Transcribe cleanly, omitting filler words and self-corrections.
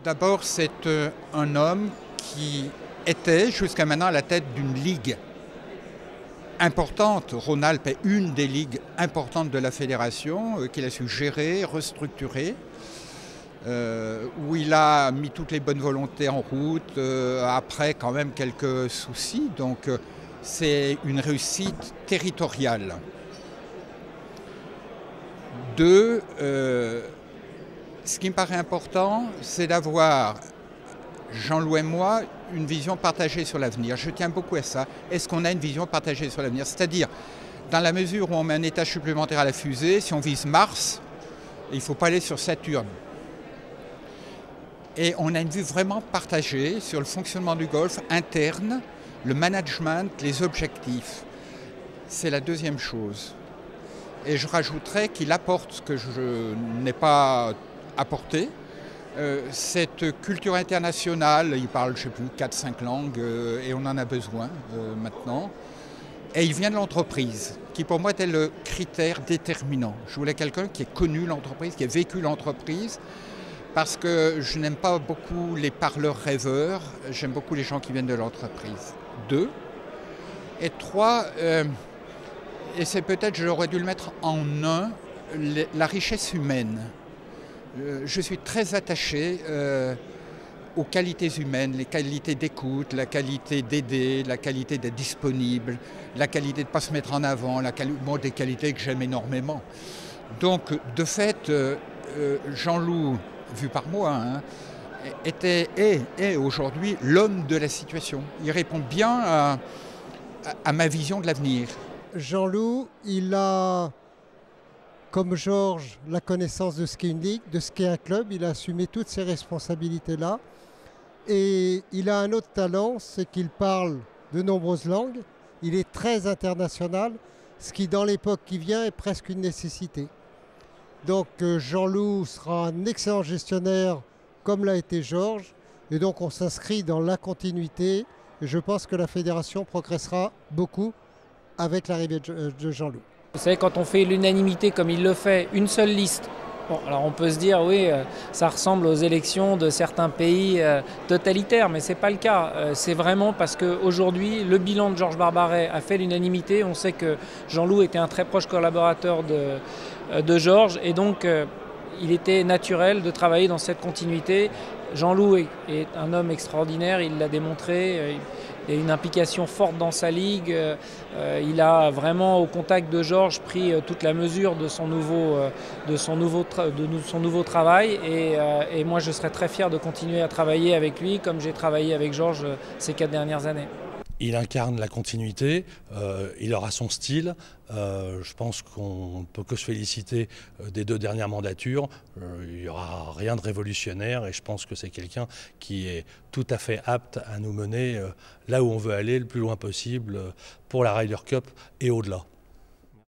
D'abord, c'est un homme qui était jusqu'à maintenant à la tête d'une ligue importante. Rhône-Alpes est une des ligues importantes de la fédération qu'il a su gérer, restructurer, où il a mis toutes les bonnes volontés en route, après quand même quelques soucis. Donc c'est une réussite territoriale. Deux, ce qui me paraît important, c'est d'avoir, Jean-Loup et moi, une vision partagée sur l'avenir. Je tiens beaucoup à ça. Est-ce qu'on a une vision partagée sur l'avenir? C'est-à-dire, dans la mesure où on met un étage supplémentaire à la fusée, si on vise Mars, il ne faut pas aller sur Saturne. Et on a une vue vraiment partagée sur le fonctionnement du golf interne, le management, les objectifs. C'est la deuxième chose. Et je rajouterais qu'il apporte ce que je n'ai pas apporté. Cette culture internationale, il parle, je ne sais plus, 4-5 langues, et on en a besoin maintenant. Et il vient de l'entreprise, qui pour moi était le critère déterminant. Je voulais quelqu'un qui ait connu l'entreprise, qui ait vécu l'entreprise, parce que je n'aime pas beaucoup les parleurs rêveurs, j'aime beaucoup les gens qui viennent de l'entreprise. 2. Et 3, et c'est peut-être, j'aurais dû le mettre en 1, la richesse humaine. Je suis très attaché aux qualités humaines, les qualités d'écoute, la qualité d'aider, la qualité d'être disponible, la qualité de ne pas se mettre en avant, des qualités que j'aime énormément. Donc, de fait, Jean-Loup, vu par moi, est aujourd'hui l'homme de la situation. Il répond bien à ma vision de l'avenir. Jean-Loup, il a, comme Georges, la connaissance de ce qu'est une ligue, de ce qu'est un club. Il a assumé toutes ces responsabilités-là. Et il a un autre talent, c'est qu'il parle de nombreuses langues. Il est très international, ce qui, dans l'époque qui vient, est presque une nécessité. Donc Jean-Loup sera un excellent gestionnaire, comme l'a été Georges. Et donc on s'inscrit dans la continuité. Et je pense que la fédération progressera beaucoup avec l'arrivée de Jean-Loup. Vous savez, quand on fait l'unanimité comme il le fait, une seule liste, bon, alors on peut se dire, oui, ça ressemble aux élections de certains pays totalitaires, mais ce n'est pas le cas. C'est vraiment parce qu'aujourd'hui, le bilan de Georges Barbaret a fait l'unanimité. On sait que Jean-Loup était un très proche collaborateur de Georges, et donc il était naturel de travailler dans cette continuité. Jean-Loup est un homme extraordinaire, il l'a démontré. Il a une implication forte dans sa ligue. Il a vraiment, au contact de Georges, pris toute la mesure de son nouveau travail. Et moi, je serais très fier de continuer à travailler avec lui, comme j'ai travaillé avec Georges ces 4 dernières années. Il incarne la continuité, il aura son style. Je pense qu'on ne peut que se féliciter des 2 dernières mandatures. Il n'y aura rien de révolutionnaire et je pense que c'est quelqu'un qui est tout à fait apte à nous mener là où on veut aller le plus loin possible pour la Ryder Cup et au-delà.